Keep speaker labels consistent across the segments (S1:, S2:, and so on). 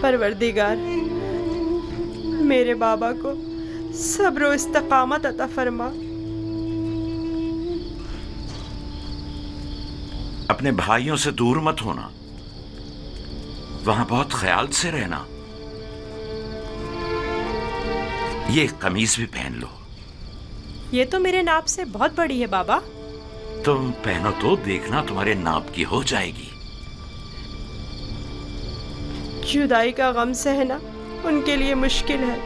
S1: پروردگار میرے بابا کو صبر و استقامت عطا فرما۔
S2: اپنے بھائیوں سے دور مت ہونا، وہاں بہت خیال سے رہنا۔ یہ قمیض بھی پہن لو۔
S1: یہ تو میرے ناپ سے بہت بڑی ہے بابا۔
S2: تم پہنو تو دیکھنا تمہارے ناپ کی ہو جائے گی۔
S1: جدائی کا غم سہنا ان کے لیے مشکل ہے،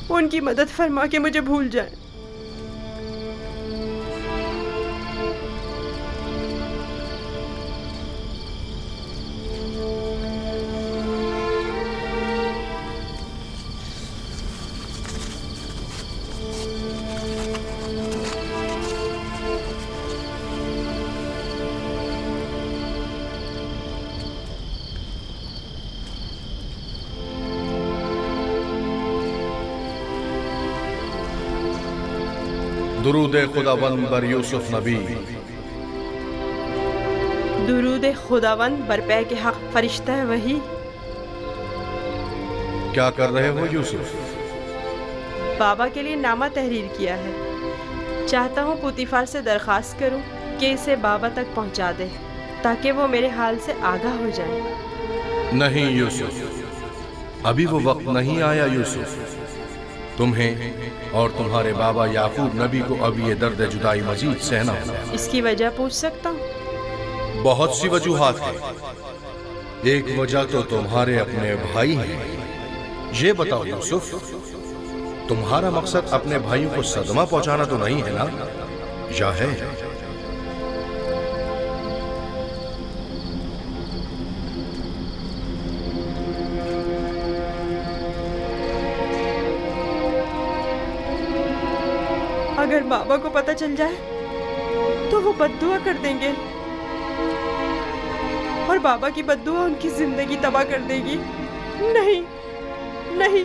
S1: ان کی مدد فرما کے مجھے بھول جائیں۔
S3: درود خداوند بر یوسف نبی۔
S1: درود خداوند بر پے کے حق فرشتہ ہے وہی۔
S3: کیا کر رہے ہو یوسف؟
S1: بابا کے لیے نامہ تحریر کیا ہے، چاہتا ہوں پوتیفار سے درخواست کروں کہ اسے بابا تک پہنچا دے تاکہ وہ میرے حال سے آگاہ ہو جائیں۔
S3: نہیں یوسف، ابھی وہ وقت نہیں آیا یوسف۔ تمہیں اور تمہارے بابا یعقوب نبی کو اب یہ درد جدائی مزید سہنا ہوگا۔
S1: اس کی وجہ پوچھ سکتا ہوں؟
S3: بہت سی وجوہات ہیں۔ ایک وجہ تو تمہارے اپنے بھائی ہیں۔ یہ بتاؤ یوسف، تمہارا مقصد اپنے بھائیوں کو صدمہ پہنچانا تو نہیں ہے نا؟ یا ہے؟
S1: اگر بابا کو پتہ چل جائے تو وہ بد دعا کر دیں گے، اور بابا کی بد دعا ان کی زندگی تباہ کر دے گی۔ نہیں نہیں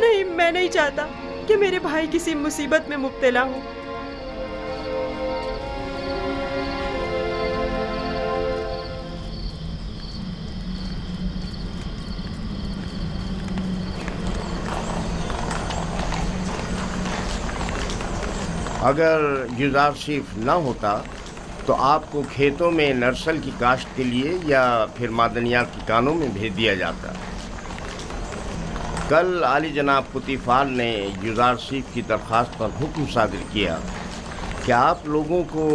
S1: نہیں، میں نہیں چاہتا کہ میرے بھائی کسی مصیبت میں مبتلا ہوں۔
S4: اگر یوزارشیف نہ ہوتا تو آپ کو کھیتوں میں نرسل کی کاشت کے لیے یا پھر معدنیات کی کانوں میں بھیج دیا جاتا۔ کل عالی جناب پوتیفار نے یوزارشیف کی درخواست پر حکم صادر کیا کہ آپ لوگوں کو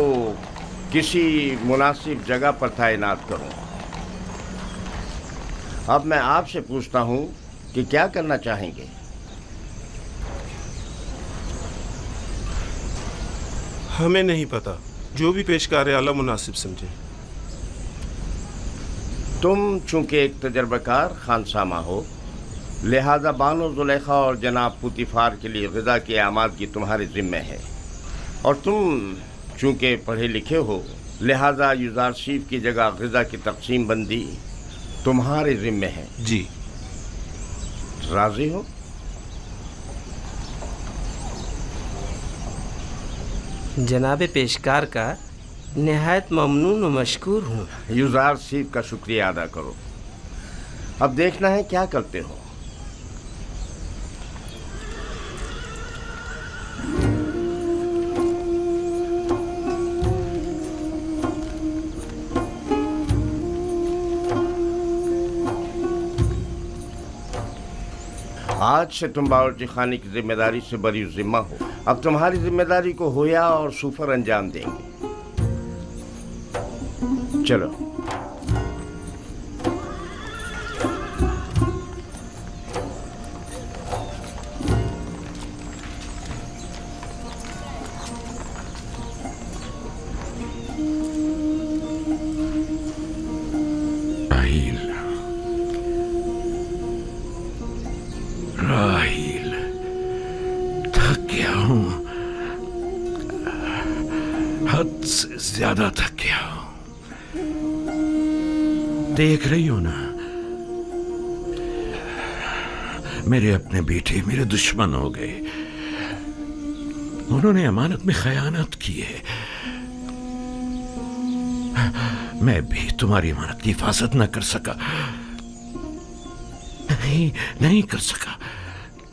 S4: کسی مناسب جگہ پر تعینات کروں۔ اب میں آپ سے پوچھتا ہوں کہ کیا کرنا چاہیں گے؟
S5: ہمیں نہیں پتا، جو بھی پیشکار اعلیٰ مناسب سمجھے۔
S4: تم چونکہ ایک تجربہ کار خانسامہ ہو، لہذا بانو زلیخا اور جناب پوتیفار کے لیے غذا کی آمادگی تمہارے ذمہ ہے، اور تم چونکہ پڑھے لکھے ہو، لہذا یوزارشیف کی جگہ غذا کی تقسیم بندی تمہارے ذمہ ہے۔
S5: جی۔
S4: راضی ہو؟
S6: جناب پیشکار کا نہایت ممنون و مشکور ہوں۔
S4: یوزارشیف کا شکریہ ادا کرو۔ اب دیکھنا ہے کیا کرتے ہو۔ آج سے تم باورچی خانے کی ذمہ داری سے بری ذمہ ہو۔ اب تمہاری ذمہ داری کو ہویا اور سوفر انجام دیں گے۔ چلو۔
S2: راہیل، تھک گیا ہوں، حد سے زیادہ تھک گیا ہوں۔ دیکھ رہی ہو نا، میرے اپنے بیٹے میرے دشمن ہو گئے، انہوں نے امانت میں خیانت کی ہے۔ میں بھی تمہاری امانت کی حفاظت نہ کر سکا नहीं कर सका।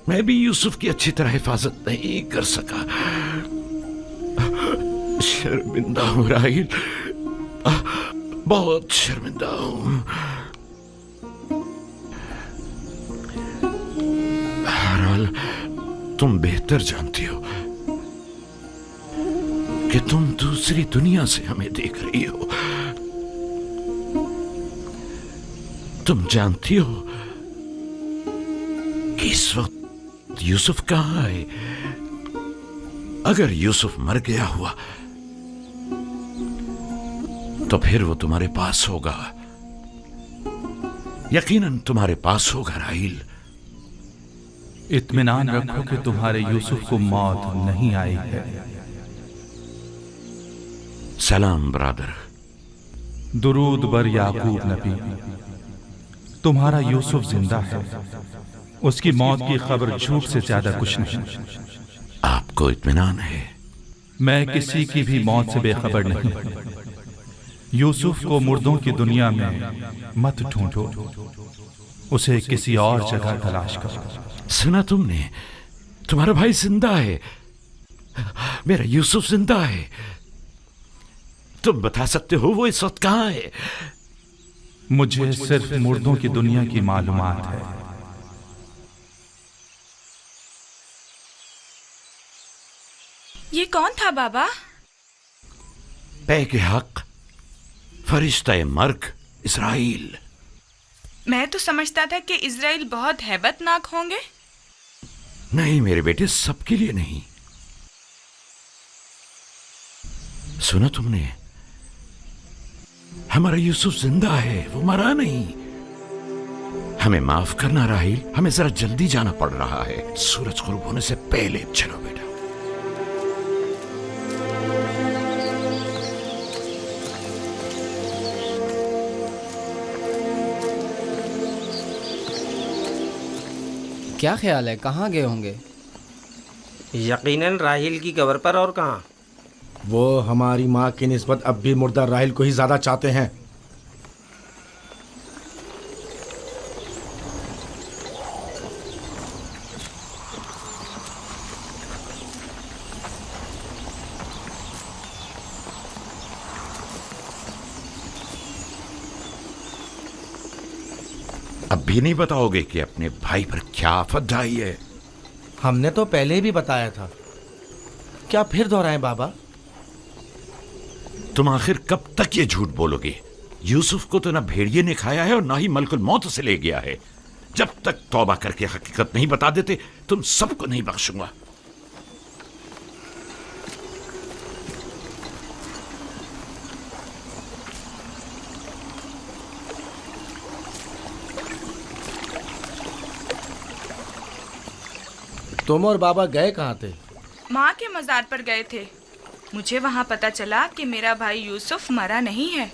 S2: मैं भी यूसुफ की अच्छी तरह हिफाजत नहीं कर सका। शर्मिंदा हूं राहिल, बहुत शर्मिंदा हूं। बहरहाल तुम बेहतर जानती हो कि तुम दूसरी दुनिया से हमें देख रही हो। तुम जानती हो कि इस वक्त यूसुफ कहां है। अगर यूसुफ मर गया हुआ तो फिर वो तुम्हारे पास होगा, यकीनन तुम्हारे पास होगा राहिल।
S7: इत्मीनान रखो कि तुम्हारे यूसुफ को मौत नहीं आई है।
S2: सलाम ब्रादर।
S7: दुरूद बर याकूब नबी, तुम्हारा यूसुफ जिंदा है। उसकी मौत की खबर झूठ से ज्यादा कुछ नहीं।
S2: आपको इत्मीनान है?
S7: मैं किसी की भी मौत से बेखबर नहीं। यूसुफ को मुर्दों की दुनिया में मत ढूंढो, उसे किसी और जगह तलाश करो।
S2: सुना तुमने? तुम्हारा भाई जिंदा है, मेरा यूसुफ जिंदा है। तुम बता सकते हो वो इस वक्त कहां है?
S7: मुझे सिर्फ मुर्दों की दुनिया की मालूमात है।
S8: ये कौन था बाबा?
S2: पै के हक फरिश्ता मर्ग इस्राइल।
S8: मैं तो समझता था कि इजराइल बहुत हैबतनाक होंगे।
S2: नहीं मेरे बेटे, सबके लिए नहीं। सुना तुमने? हमारा यूसुफ जिंदा है, वो मरा नहीं। हमें माफ करना राहिल, हमें जरा जल्दी जाना पड़ रहा है। सूरज गुरूब होने से पहले चलो बेटा।
S9: क्या ख्याल है, कहाँ गए होंगे?
S6: यकीनन राहिल की कब्र पर, और कहाँ।
S3: वो हमारी माँ की निस्बत अब भी मुर्दा राहिल को ही ज्यादा चाहते हैं।
S2: अब भी नहीं बताओगे कि अपने भाई पर क्या आफत ढाई है?
S3: हमने तो पहले भी बताया था, क्या फिर दोहराएं बाबा?
S2: तुम आखिर कब तक ये झूठ बोलोगे? यूसुफ को तो ना भेड़िए ने खाया है और ना ही मलकुल मौत से ले गया है। जब तक तौबा करके हकीकत नहीं बता देते तुम सबको नहीं बख्शूंगा।
S3: तुम और बाबा गए कहाँ थे?
S8: माँ के मजार पर गए थे। मुझे वहाँ पता चला कि मेरा भाई यूसुफ मरा नहीं है।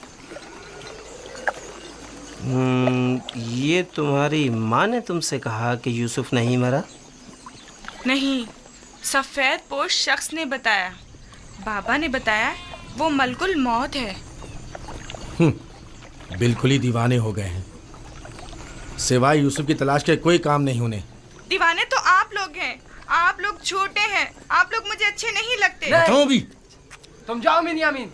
S6: ये तुम्हारी माँ ने तुमसे कहा कि यूसुफ नहीं मरा?
S8: नहीं, सफ़ेद पोश शख्स ने बताया। बाबा ने बताया वो मलकुल मौत है।
S3: बिल्कुल ही दीवाने हो गए हैं। सिवाय यूसुफ की तलाश के कोई काम नहीं उन्हें।
S8: दीवाने तो आप लोग हैं। आप लोग छोटे हैं। आप लोग मुझे अच्छे नहीं लगते।
S3: बताओ भी।
S9: तुम जाओ बिन्यामीन।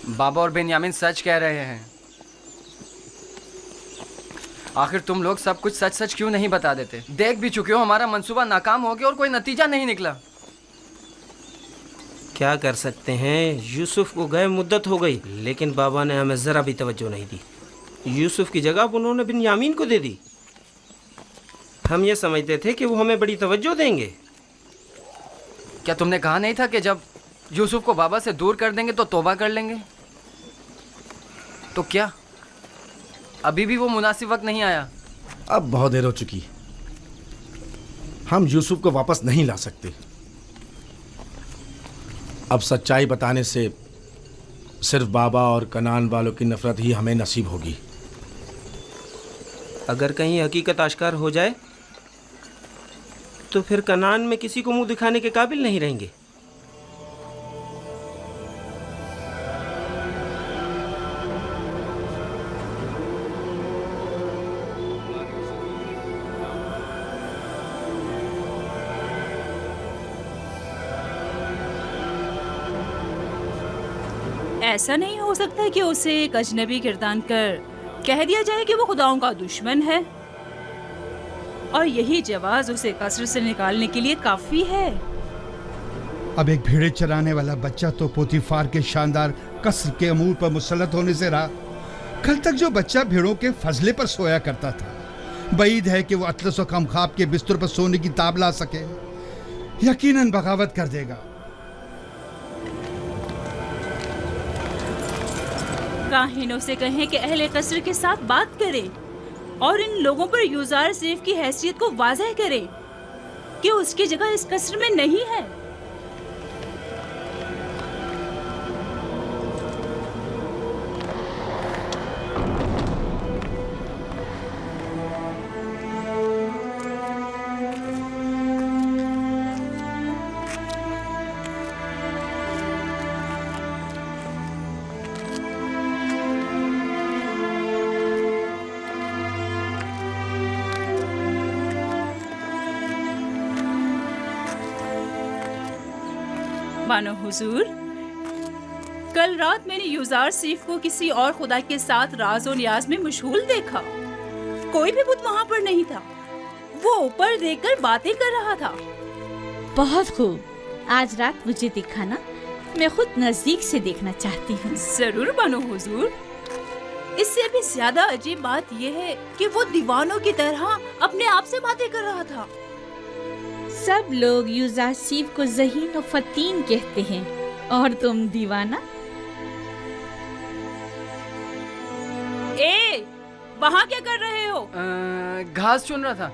S9: बाबा और बिन्यामीन सच कह रहे हैं। आखिर तुम लोग सब कुछ सच सच क्यों नहीं बता देते? देख भी चुके हो हमारा मंसूबा नाकाम हो गया और कोई नतीजा नहीं निकला।
S6: क्या कर सकते हैं, यूसुफ को गए मुद्दत हो गई, लेकिन बाबा ने हमें ज़रा भी तवज्जो नहीं दी। यूसुफ की जगह उन्होंने बिन्यामीन को दे दी। हम ये समझते थे कि वो हमें बड़ी तवज्जो देंगे।
S9: क्या तुमने कहा नहीं था कि जब यूसुफ को बाबा से दूर कर देंगे तो तौबा कर लेंगे? तो क्या अभी भी वो मुनासिब वक्त नहीं आया?
S3: अब बहुत देर हो चुकी। हम यूसुफ को वापस नहीं ला सकते। अब सच्चाई बताने से सिर्फ बाबा और कनान वालों की नफरत ही हमें नसीब होगी।
S6: अगर कहीं हकीकत आश्कार हो जाए तो फिर कनान में किसी को मुंह दिखाने के काबिल नहीं रहेंगे।
S10: ایسا نہیں ہو سکتا کہ اسے ایک اجنبی گردان کر کہہ دیا جائے کہ وہ خداؤں کا دشمن ہے اور یہی جواز اسے قصر سے نکالنے کے لیے کافی ہے؟
S11: اب ایک بھیڑے چرانے والا بچہ تو پوتیفار کے شاندار قصر کے امور پر مسلط ہونے سے رہا. کل تک جو بچہ بھیڑوں کے فضلے پر سویا کرتا تھا، بعید ہے کہ وہ اطلس و خمخاب کے بستر پر سونے کی تاب لا سکے. یقیناً بغاوت کر دے گا.
S10: کاہنوں سے کہیں کہ اہل قصر کے ساتھ بات کرے اور ان لوگوں پر یوزار سیف کی حیثیت کو واضح کرے کہ اس کی جگہ اس قصر میں نہیں ہے. مانو حضور، کل رات میں نے یوزار سیف کو کسی اور خدا کے ساتھ راز و نیاز میں مشغول دیکھا. کوئی بھی بت وہاں پر نہیں تھا. وہ اوپر دیکھ کر باتیں کر رہا تھا.
S12: بہت خوب. آج رات مجھے دکھانا، میں خود نزدیک سے دیکھنا چاہتی ہوں.
S10: ضرور مانو حضور. اس سے بھی زیادہ عجیب بات یہ ہے کہ وہ دیوانوں کی طرح اپنے آپ سے باتیں کر رہا تھا.
S12: سب لوگ یوزار سیف کو ذہین و فتین کہتے ہیں اور تم دیوانہ.
S10: اے، وہاں کیا کر رہے ہو؟
S9: گھاس چن رہا تھا.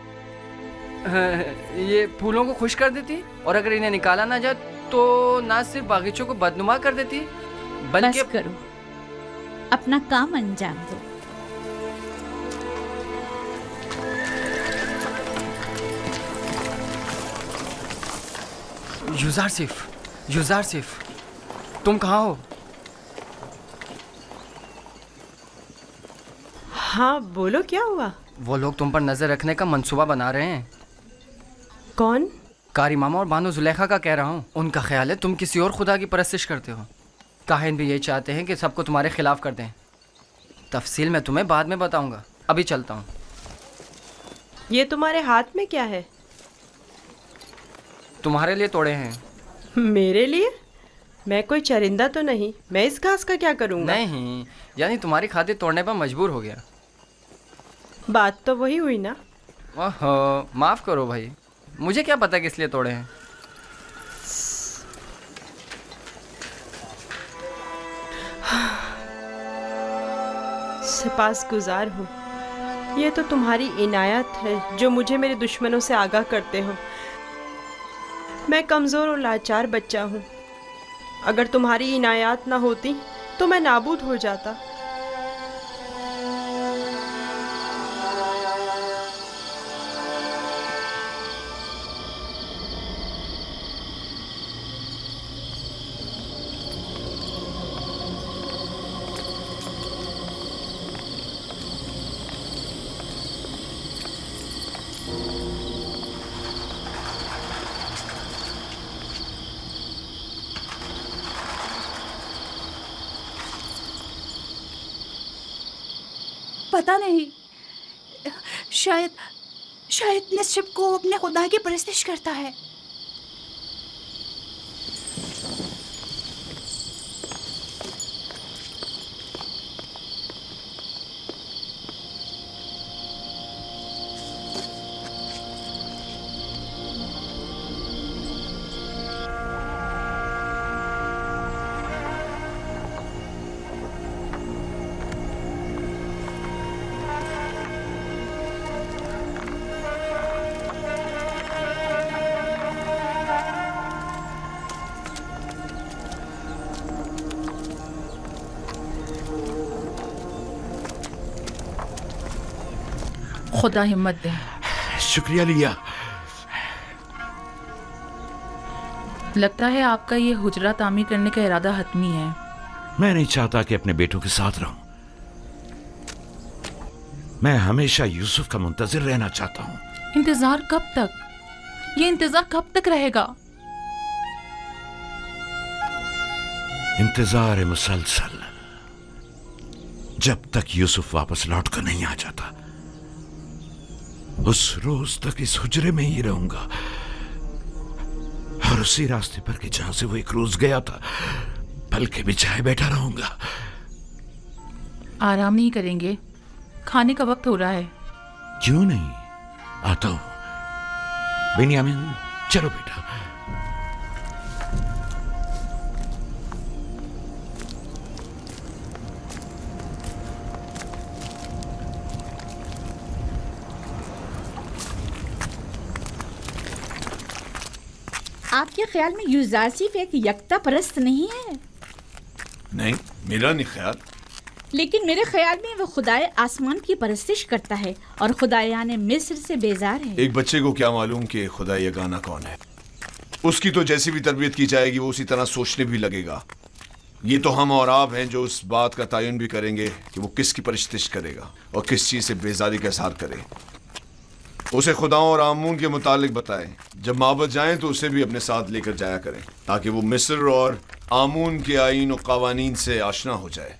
S9: یہ پھولوں کو خشک کر دیتی اور اگر انہیں نکالا نہ جائے تو نہ صرف باغیچوں کو بدنما کر دیتی بلکہ...
S12: بس کرو، اپنا کام انجام دو.
S9: یوزار سیف، تم کہاں ہو؟
S1: ہاں بولو، کیا ہوا؟
S9: وہ لوگ تم پر نظر رکھنے کا منصوبہ بنا رہے ہیں.
S1: کون؟
S9: قاری ماما اور بانو زلیخا کا کہہ رہا ہوں. ان کا خیال ہے تم کسی اور خدا کی پرستش کرتے ہو. کاہن بھی یہ چاہتے ہیں کہ سب کو تمہارے خلاف کر دیں. تفصیل میں تمہیں بعد میں بتاؤں گا. ابھی چلتا ہوں.
S1: یہ تمہارے ہاتھ میں کیا ہے؟
S9: تمہارے لیے توڑے ہیں.
S1: میرے لیے؟ میں کوئی چرندہ تو نہیں. میں اس گھاس کا کیا کروں گا؟
S9: نہیں، یعنی تمہاری خاطر توڑنے پر مجبور ہو گیا.
S1: بات تو وہی ہوئی نا.
S9: اوہو، معاف کرو بھائی، مجھے کیا پتا کس لیے توڑے ہیں.
S1: سپاس گزار ہوں. یہ تو تمہاری عنایت ہے جو مجھے میرے دشمنوں سے آگاہ کرتے ہو. میں کمزور اور لاچار بچہ ہوں. اگر تمہاری عنایات نہ ہوتی تو میں نابود ہو جاتا.
S10: پتہ نہیں، شاید نصب کو اپنے خدا کی پرستش کرتا ہے.
S13: خدا ہمت دے.
S2: شکریہ لیا.
S13: لگتا ہے آپ کا یہ حجرہ تعمیر کرنے کا ارادہ حتمی ہے.
S2: میں نہیں چاہتا کہ اپنے بیٹوں کے ساتھ رہوں. میں ہمیشہ یوسف کا منتظر رہنا چاہتا ہوں.
S13: انتظار کب تک؟ یہ انتظار کب تک رہے گا؟
S2: इंतजार मुसलसल, जब तक यूसुफ वापस लौट कर नहीं आ जाता उस रोज तक इस हुजरे में ही रहूंगा और उसी रास्ते पर कि जहां से वो एक रोज गया था पलके बिछाए बैठा रहूंगा।
S13: आराम नहीं करेंगे? खाने का वक्त हो रहा है।
S2: क्यों नहीं, आता हूं। बेनियामिन चलो बेटा।
S12: आपके ख्याल में यूजारसीफ एक यकता परस्त नहीं है?
S3: नहीं, मेरा नहीं ख्याल।
S12: लेकिन मेरे ख्याल में वो खुदाए आसमान की परस्तिश करता है और खुदायान मिस्र से बेजार है।
S3: एक बच्चे को क्या मालूम कि खुदा यगाना कौन है? उसकी तो जैसी भी तरबियत की जाएगी वो उसी तरह सोचने भी लगेगा। ये तो हम और आप हैं जो उस बात का तयन भी करेंगे कि वो किसकी परस्तिश करेगा और किस चीज़ से बेजारी का इजहार करे। उसे खुदाओं और आमून के मुतालिक बताएं। जब माबद जाएं तो उसे भी अपने साथ लेकर जाया करें ताकि वो मिस्र और आमून के आईन और कवानीन से आशना हो जाए।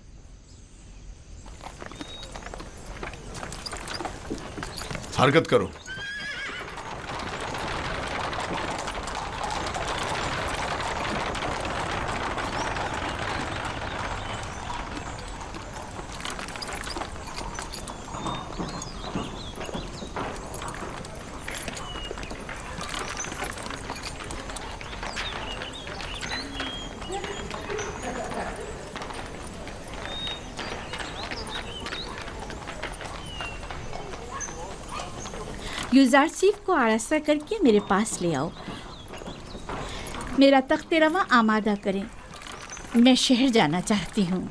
S3: हरकत करो।
S12: यूजारसीफ को आरास्ता करके मेरे पास ले आओ। मेरा तख्त रवा आमादा करें, मैं शहर जाना चाहती हूँ।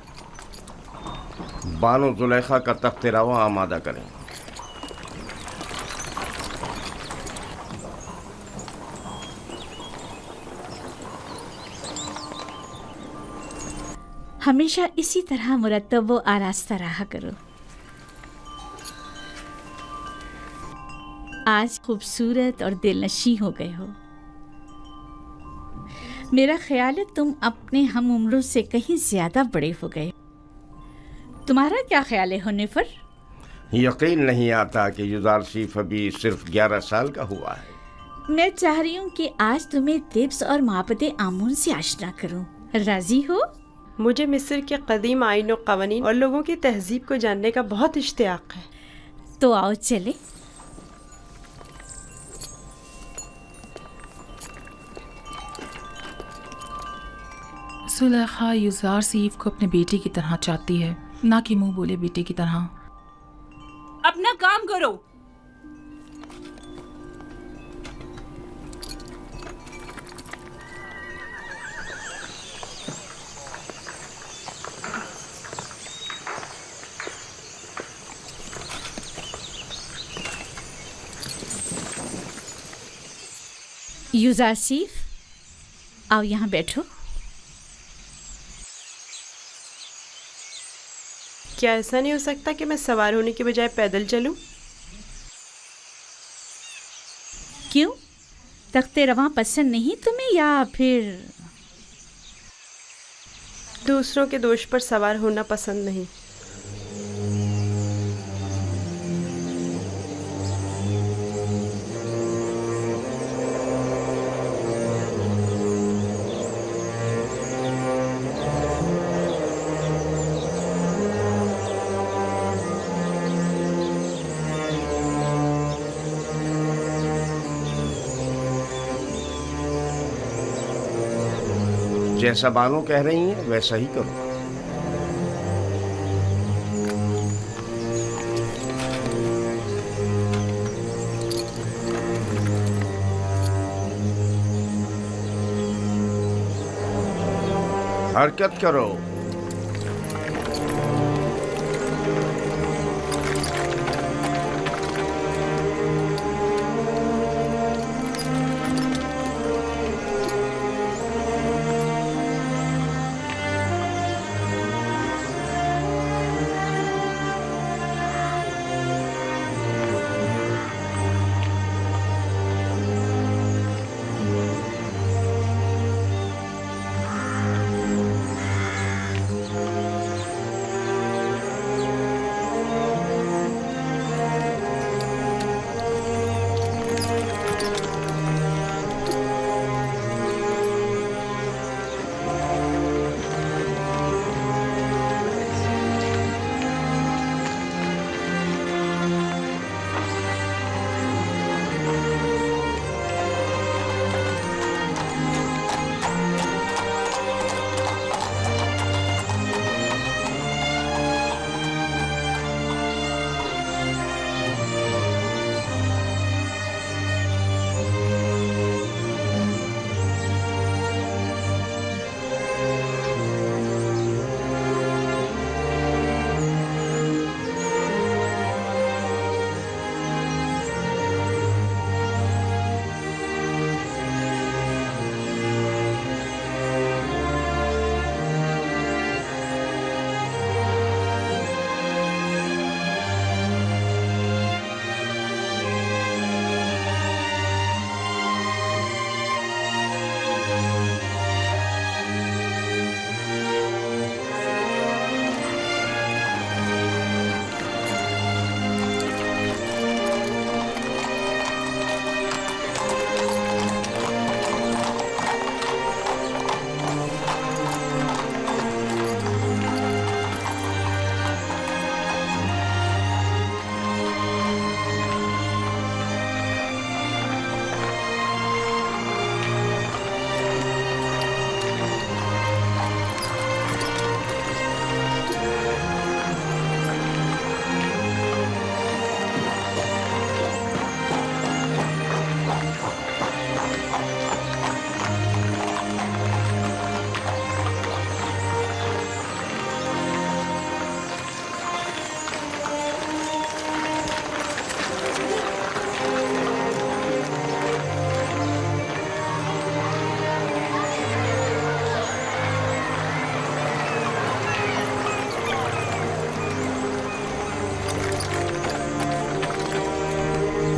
S4: बानो जुलेखा का तख्त रवा आमादा करें।
S12: हमेशा इसी तरह मुरतब व आरास्ता रहा करो। आज खूबसूरत और दिलनशी हो गए हो। मेरा ख्याल है तुम अपने हम उम्रों से कहीं ज्यादा बड़े हो गए। तुम्हारा क्या ख्याल है हुनैफर?
S4: यकीन नहीं आता कि यूजारसीफ अभी सिर्फ 11 साल का हुआ है।
S12: मैं चाह रही हूँ कि आज तुम्हें तिब्स और माबद आमून से आशना करूँ। राजी हो?
S1: मुझे मिस्र के कदीम आईन और कवानीन और लोगों की तहजीब को जानने का बहुत इश्तियाक है।
S12: तो आओ चले।
S13: सुलेखा यूजारसीफ को अपने बेटे की तरह चाहती है, ना कि मुंह बोले बेटे की तरह।
S10: अपना काम करो।
S12: यूजारसीफ, आओ यहाँ बैठो।
S1: क्या ऐसा नहीं हो सकता कि मैं सवार होने के बजाय पैदल चलूं?
S12: क्यों? तख्ते रवां पसंद नहीं तुम्हें या फिर
S1: दूसरों के दोष पर सवार होना पसंद नहीं।
S4: जैसा बानो कह रही हैं वैसा ही करो। हरकत करो।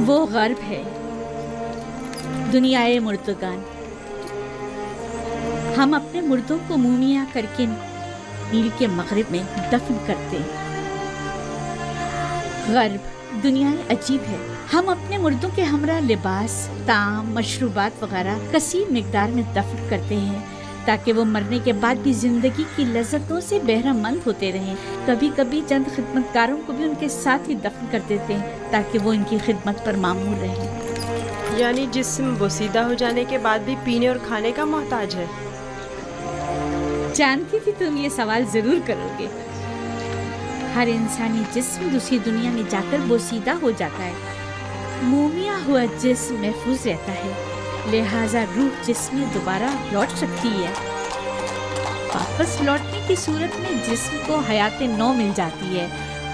S12: वो गर्ब है, दुनियाए मुर्दगान। हम अपने मुर्दों को मूमिया करके नील के मगरिब में दफन करते हैं। गर्ब दुनियाए अजीब है, हम अपने मुर्दों के हमरा लिबास, ताम, मशरूबात वगैरह कसीर मिकदार में दफन करते हैं ताकि वो मरने के बाद भी जिंदगी की लज्जतों से बहरामंद होते रहें। कभी कभी चंद खिदमतगारों को भी उनके साथ ही दफन कर देते हैं ताकि वो इनकी खिदमत पर मामूर रहें।
S1: यानी जिस्म बोसीदा हो जाने के बाद भी पीने और खाने का मोहताज है।
S12: जानती थी तुम ये सवाल जरूर करोगे। हर इंसानी जिस्म दूसरी दुनिया में जाकर बोसीदा हो जाता है। मोमिया हुआ जिस्म महफूज रहता है, लिहाजा रूह जिस्म में दोबारा लौट सकती है। वापस लौटने की सूरत में जिस्म को हयात नौ मिल जाती है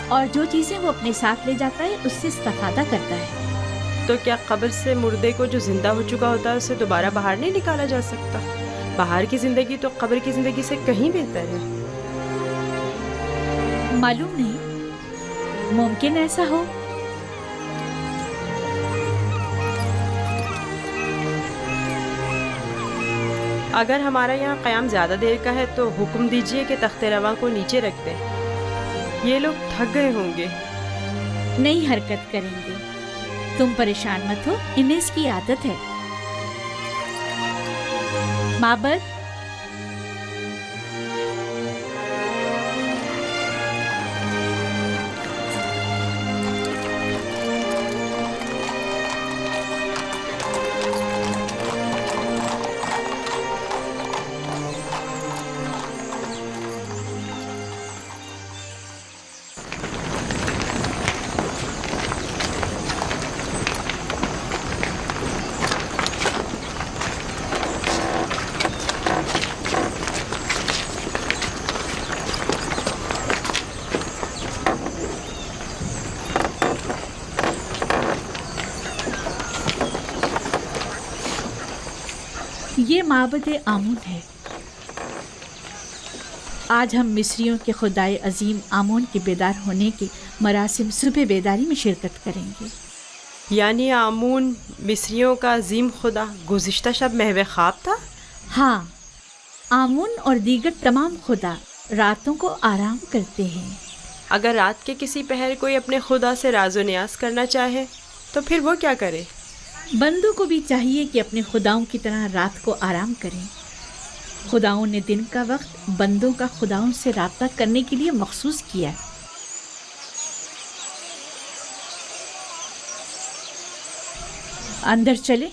S12: और जो चीज़ें वो अपने साथ ले जाता है उससे इस्तेफादा करता है।
S1: तो क्या कब्र से मुर्दे को जो जिंदा हो चुका होता है उसे दोबारा बाहर नहीं निकाला जा सकता? बाहर की जिंदगी तो कब्र की जिंदगी से कहीं बेहतर है।
S12: मालूम नहीं, मुमकिन ऐसा हो।
S1: अगर हमारा यहाँ क़याम ज़्यादा देर का है तो हुक्म दीजिए कि तख्ते रवा को नीचे रख दें। ये लोग थक गए होंगे।
S12: नहीं हरकत करेंगे, तुम परेशान मत हो, इन्हें इसकी आदत है। माबद, ये माबद आमून है। आज हम मिस्रियों के खुदाए अजीम आमून के बेदार होने के मरासिम सुबह बेदारी में शिरकत करेंगे।
S1: यानी आमून मिस्रियों का अजीम खुदा गुज़िश्ता शब महव ख्वाब था?
S12: हाँ, आमून और दीगर तमाम खुदा रातों को आराम करते हैं।
S1: अगर रात के किसी पहर कोई अपने खुदा से राज़ो न्याज़ करना चाहे तो फिर वो क्या करे?
S12: बंदों को भी चाहिए कि अपने खुदाओं की तरह रात को आराम करें। खुदाओं ने दिन का वक्त बंदों का खुदाओं से राब्ता करने के लिए मखसूस किया। अंदर चले।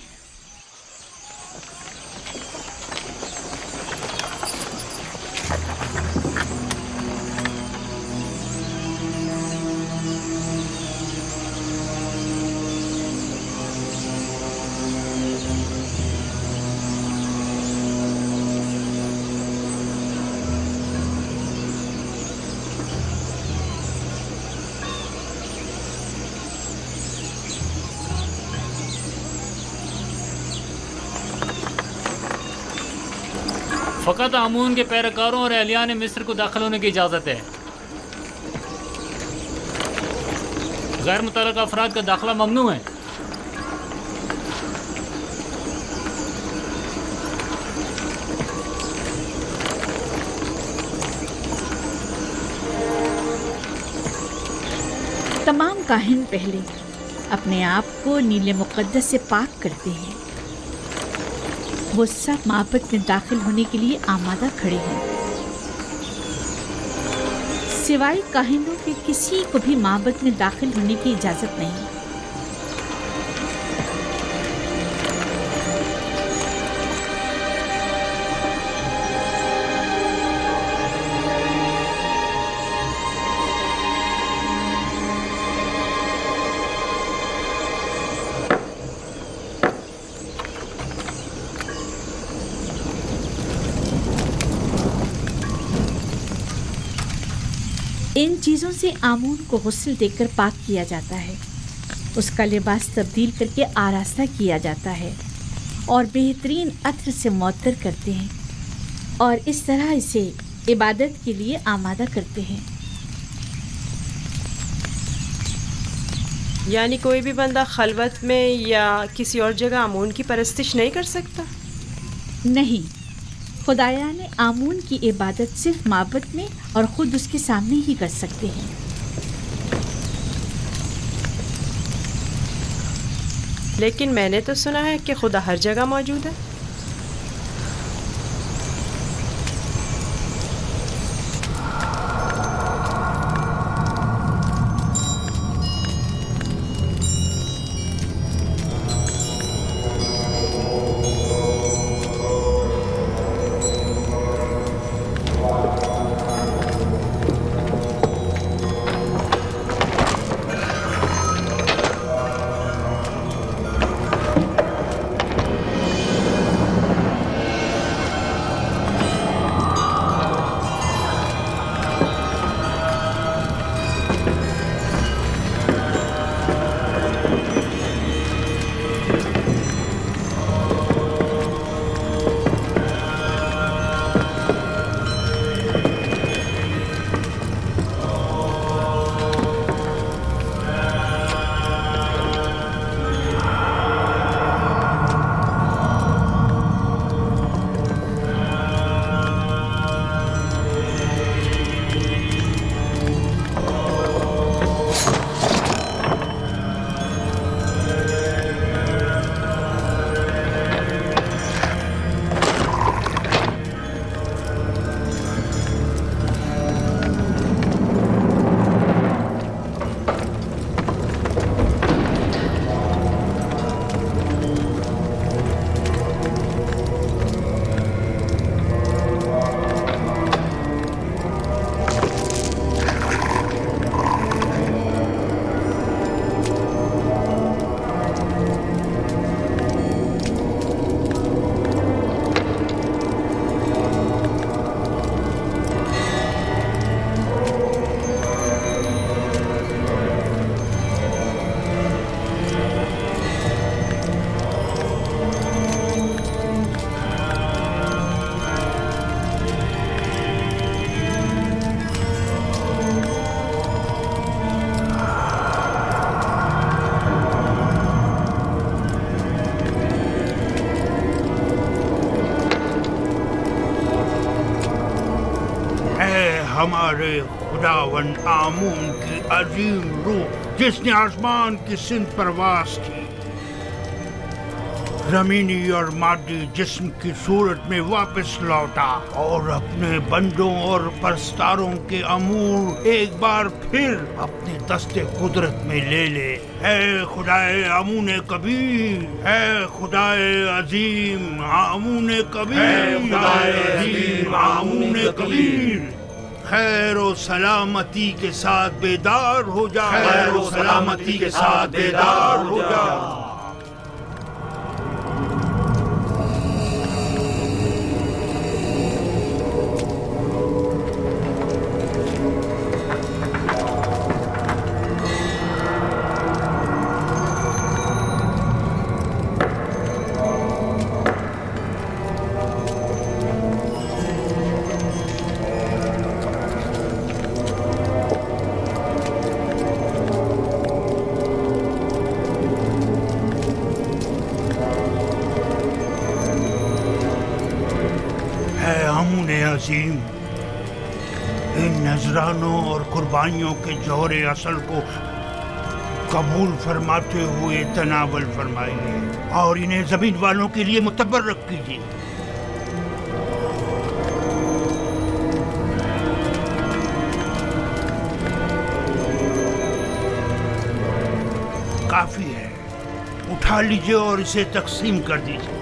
S14: फ़कत आमून के पैरकारों और अहलियान मिस्र को दाखिल होने की इजाज़त है। गैर मुतल्लक़ अफराद का दाखिला ममनू है।
S12: तमाम काहिन पहले अपने आप को नीले मुक़द्दस से पाक करते हैं। वो सब माबद में दाखिल होने के लिए आमादा खड़े हैं। सिवाय काहिनों के किसी को भी माबद में दाखिल होने की इजाज़त नहीं। इन चीज़ों से आमून को गुस्ल देकर पाक किया जाता है, उसका लिबास तब्दील करके आरास्ता किया जाता है और बेहतरीन अत्र से मुअत्तर करते हैं और इस तरह इसे इबादत के लिए आमादा करते हैं।
S1: یعنی کوئی بھی بندہ خلوت میں یا کسی اور جگہ آمون کی پرستش نہیں کر سکتا؟
S12: نہیں، خدایان آمون کی عبادت صرف معبد میں اور خود اس کے سامنے ہی کر سکتے ہیں۔
S1: لیکن میں نے تو سنا ہے کہ خدا ہر جگہ موجود ہے۔
S15: ہمارے خداوند آمون کی عظیم روح جس نے آسمان کی سمت پرواز کی، زمینی اور مادی جسم کی صورت میں واپس لوٹا اور اپنے بندوں اور پرستاروں کے امور ایک بار پھر اپنے دست قدرت میں لے لے۔ اے خدائے آمون کبیر، اے خدائے عظیم آمون کبیر، اے خدائے عظیم آمون کبیر، خیر و سلامتی کے ساتھ بیدار ہو جا، خیر و سلامتی کے ساتھ بیدار ہو جا۔ ان نذرانوں اور قربانیوں کے جوہر اصل کو قبول فرماتے ہوئے تناول فرمائیے اور انہیں زمین والوں کے لیے متبرک کیجیے۔ کافی ہے، اٹھا لیجیے اور اسے تقسیم کر دیجیے۔